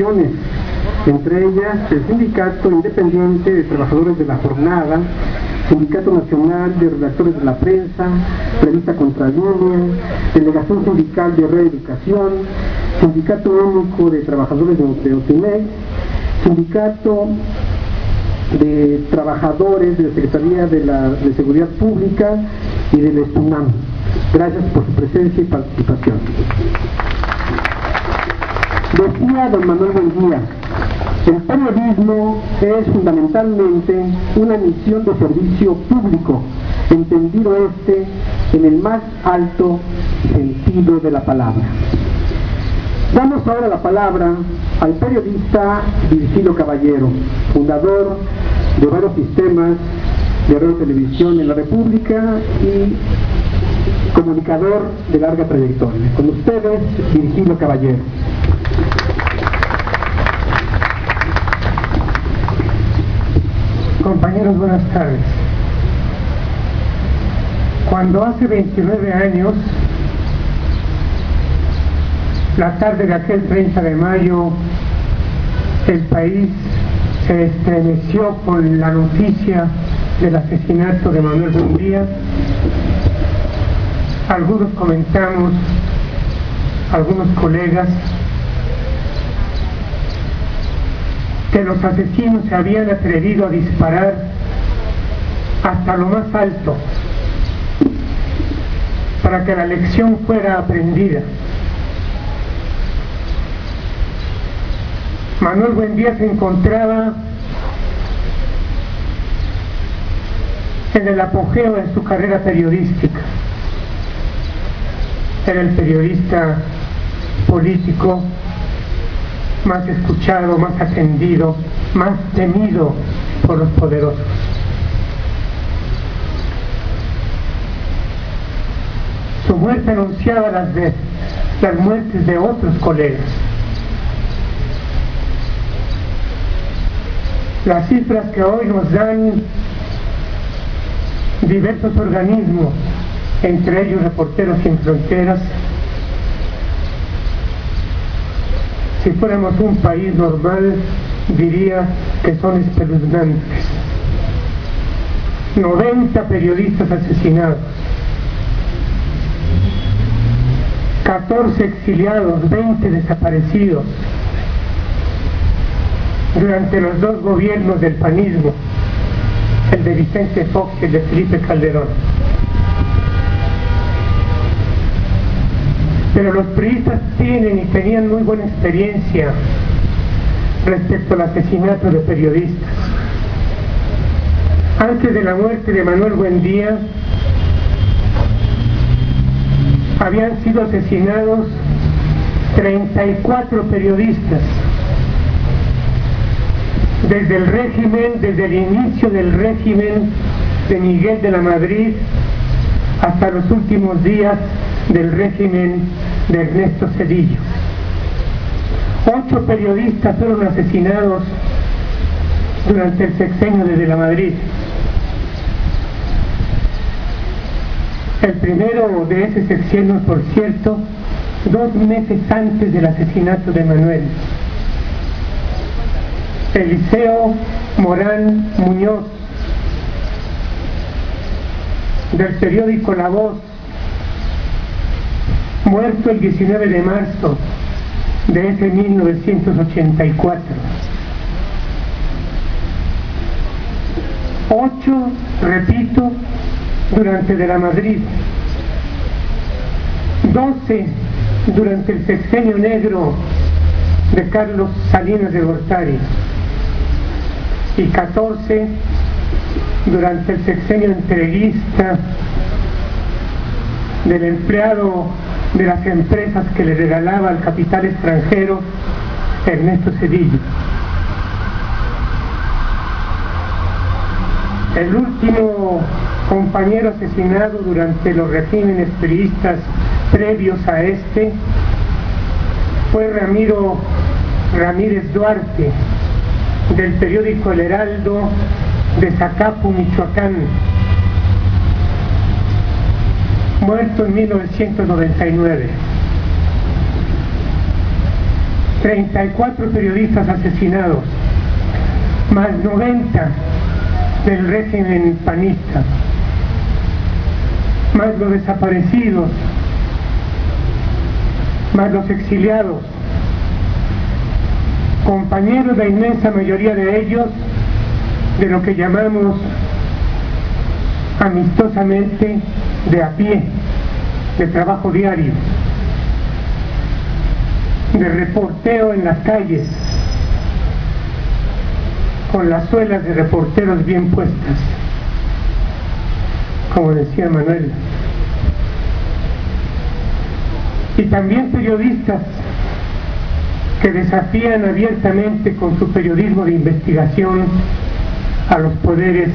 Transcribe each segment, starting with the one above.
organizaciones, entre ellas el Sindicato Independiente de Trabajadores de la Jornada, Sindicato Nacional de Redactores de la Prensa, Revista Contralínea, Delegación Sindical de Reeducación, Sindicato Único de Trabajadores de OTIMEX, Sindicato de Trabajadores de la Secretaría de Seguridad Pública y del SUNAM. Gracias por su presencia y participación. Decía don Manuel Buendía, el periodismo es fundamentalmente una misión de servicio público, entendido en el más alto sentido de la palabra. Damos ahora la palabra al periodista Virgilio Caballero, fundador de varios sistemas de radio y televisión en la República y comunicador de larga trayectoria. Con ustedes, Virgilio Caballero. Compañeros, buenas tardes. Cuando hace 29 años, la tarde de aquel 30 de mayo, el país se estremeció con la noticia del asesinato de Manuel Buendía, algunos comentamos, algunos colegas, que los asesinos se habían atrevido a disparar hasta lo más alto para que la lección fuera aprendida. Manuel Buendía se encontraba en el apogeo de su carrera periodística. Era el periodista político más escuchado, más atendido, más temido por los poderosos. Su muerte anunciaba las muertes de otros colegas. Las cifras que hoy nos dan diversos organismos, entre ellos Reporteros Sin Fronteras, si fuéramos un país normal, diría que son espeluznantes. 90 periodistas asesinados, 14 exiliados, 20 desaparecidos durante los dos gobiernos del panismo, el de Vicente Fox y el de Felipe Calderón. Pero los priistas tienen y tenían muy buena experiencia respecto al asesinato de periodistas. Antes de la muerte de Manuel Buendía, habían sido asesinados 34 periodistas. Desde el inicio del régimen de Miguel de la Madrid hasta los últimos días del régimen de Ernesto Zedillo. 8 periodistas fueron asesinados durante el sexenio de la Madrid. El primero de ese sexenio, por cierto, 2 meses antes del asesinato de Manuel. Eliseo Morán Muñoz, del periódico La Voz, muerto el 19 de marzo de ese 1984. 8, repito, durante de la Madrid. 12 durante el sexenio negro de Carlos Salinas de Gortari. Y 14 durante el sexenio entreguista del empleado de las empresas que le regalaba al capital extranjero, Ernesto Zedillo. El último compañero asesinado durante los regímenes priistas previos a este fue Ramiro Ramírez Duarte, del periódico El Heraldo de Zacapu, Michoacán, muerto en 1999. 34 periodistas asesinados, más 90 del régimen panista, más los desaparecidos, más los exiliados, compañeros, la inmensa mayoría de ellos, de lo que llamamos amistosamente de a pie, de trabajo diario, de reporteo en las calles, con las suelas de reporteros bien puestas, como decía Manuel. Y también periodistas que desafían abiertamente con su periodismo de investigación a los poderes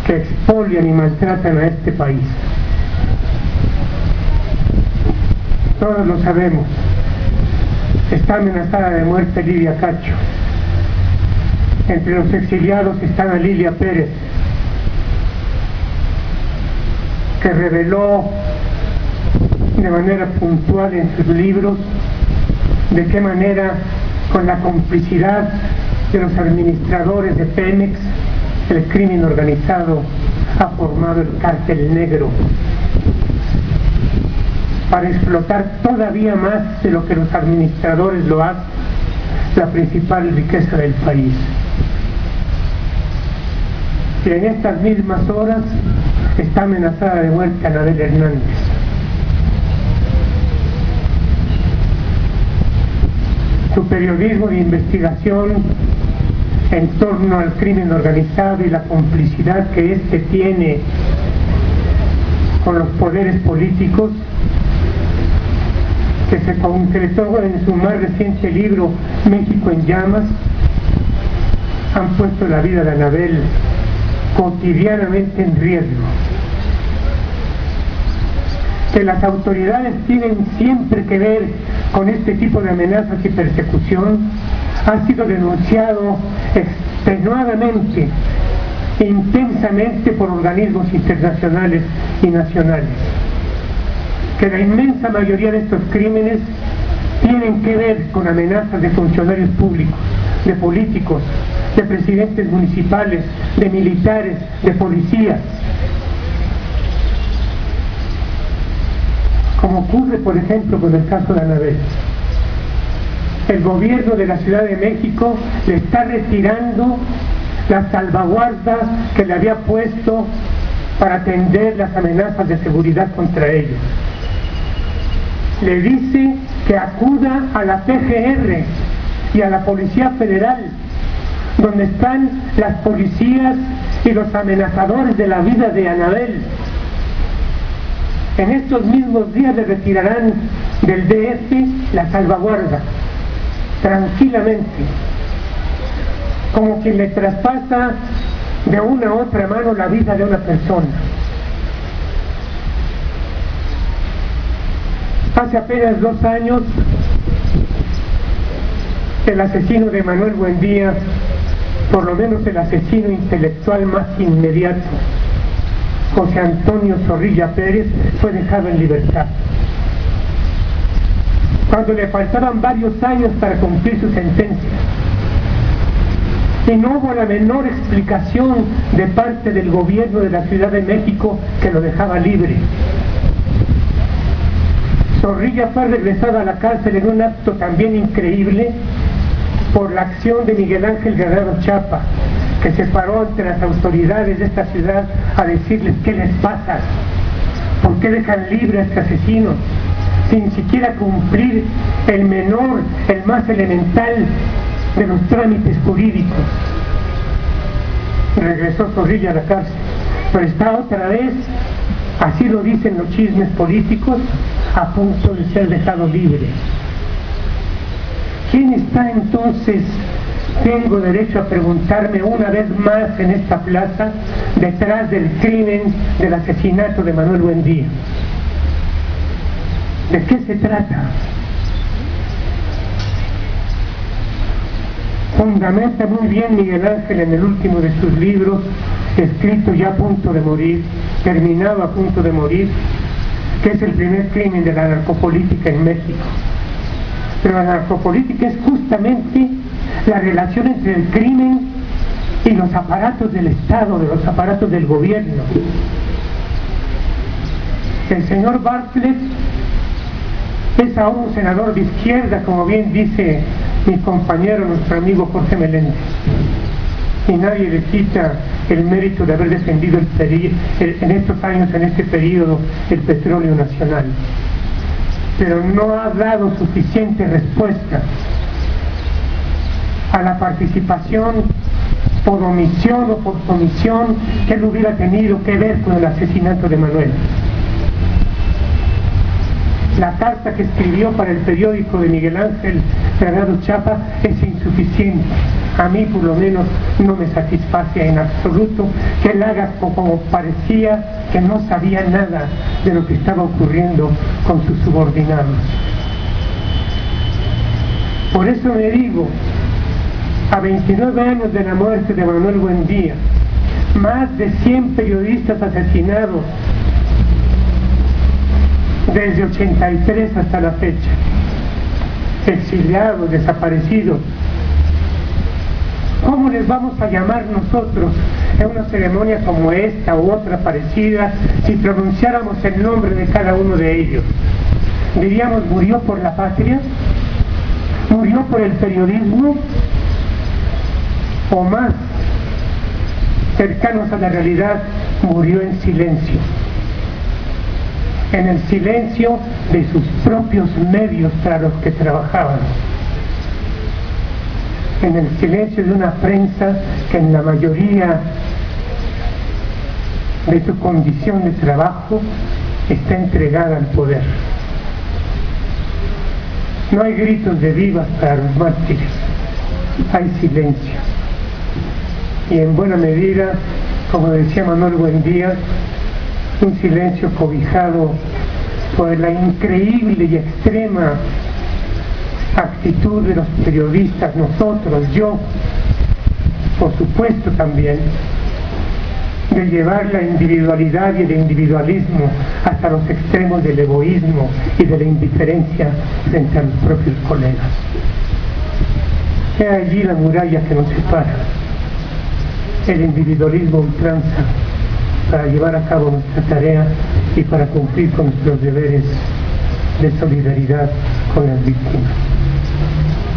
que expolian y maltratan a este país. Todos lo sabemos. Está amenazada de muerte Lidia Cacho. Entre los exiliados está Lilia Pérez, que reveló de manera puntual en sus libros de qué manera, con la complicidad de los administradores de Pemex, el crimen organizado ha formado el cártel negro para explotar todavía más de lo que los administradores lo hacen, la principal riqueza del país. Y en estas mismas horas está amenazada de muerte Anabel Hernández. Su periodismo de investigación en torno al crimen organizado y la complicidad que éste tiene con los poderes políticos, que se concretó en su más reciente libro México en Llamas, han puesto la vida de Anabel cotidianamente en riesgo. Que las autoridades tienen siempre que ver con este tipo de amenazas y persecución ha sido denunciado extenuadamente, intensamente por organismos internacionales y nacionales. Que la inmensa mayoría de estos crímenes tienen que ver con amenazas de funcionarios públicos, de políticos, de presidentes municipales, de militares, de policías. Como ocurre, por ejemplo, con el caso de Anabel. El gobierno de la Ciudad de México le está retirando las salvaguardas que le había puesto para atender las amenazas de seguridad contra ellos. Le dice que acuda a la PGR y a la Policía Federal, donde están las policías y los amenazadores de la vida de Anabel. En estos mismos días le retirarán del DF la salvaguarda, tranquilamente, como quien le traspasa de una a otra mano la vida de una persona. Hace apenas 2 años, el asesino de Manuel Buendía, por lo menos el asesino intelectual más inmediato, José Antonio Zorrilla Pérez, fue dejado en libertad. Cuando le faltaban varios años para cumplir su sentencia. Y no hubo la menor explicación de parte del gobierno de la Ciudad de México que lo dejaba libre. Zorrilla fue regresado a la cárcel en un acto también increíble por la acción de Miguel Ángel Guerrero Chapa, que se paró ante las autoridades de esta ciudad a decirles qué les pasa, por qué dejan libre a este asesino, sin siquiera cumplir el menor, el más elemental de los trámites jurídicos. Regresó Zorrilla a la cárcel, pero está otra vez, así lo dicen los chismes políticos, a punto de ser dejado libre. ¿Quién está entonces, tengo derecho a preguntarme una vez más en esta plaza, detrás del crimen del asesinato de Manuel Buendía? ¿De qué se trata? Fundamenta muy bien Miguel Ángel en el último de sus libros, escrito ya a punto de morir, terminado a punto de morir, que es el primer crimen de la narcopolítica en México. Pero la narcopolítica es justamente la relación entre el crimen y los aparatos del Estado, de los aparatos del gobierno. El señor Bartlett es aún un senador de izquierda, como bien dice mi compañero, nuestro amigo Jorge Meléndez, y nadie le quita el mérito de haber defendido en estos años, en este periodo, el petróleo nacional, pero no ha dado suficiente respuesta a la participación por omisión o por comisión que él hubiera tenido que ver con el asesinato de Manuel. La carta que escribió para el periódico de Miguel Ángel Delgado Chapa es insuficiente. A mí, por lo menos, no me satisface en absoluto que él haga como parecía que no sabía nada de lo que estaba ocurriendo con sus subordinados. Por eso me digo, a 29 años de la muerte de Manuel Buendía, más de 100 periodistas asesinados desde 83 hasta la fecha, exiliados, desaparecidos. ¿Cómo les vamos a llamar nosotros en una ceremonia como esta u otra parecida si pronunciáramos el nombre de cada uno de ellos? Diríamos, ¿murió por la patria? ¿Murió por el periodismo? O más cercanos a la realidad, murió en silencio, en el silencio de sus propios medios para los que trabajaban, en el silencio de una prensa que en la mayoría de su condición de trabajo está entregada al poder. No hay gritos de vivas para los mártires, hay silencio. Y en buena medida, como decía Manuel Buendía, un silencio cobijado por la increíble y extrema actitud de los periodistas, nosotros, yo, por supuesto también, de llevar la individualidad y el individualismo hasta los extremos del egoísmo y de la indiferencia frente a los propios colegas. He allí la muralla que nos separa, el individualismo ultranza, para llevar a cabo nuestra tarea y para cumplir con nuestros deberes de solidaridad con las víctimas.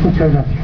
Muchas gracias.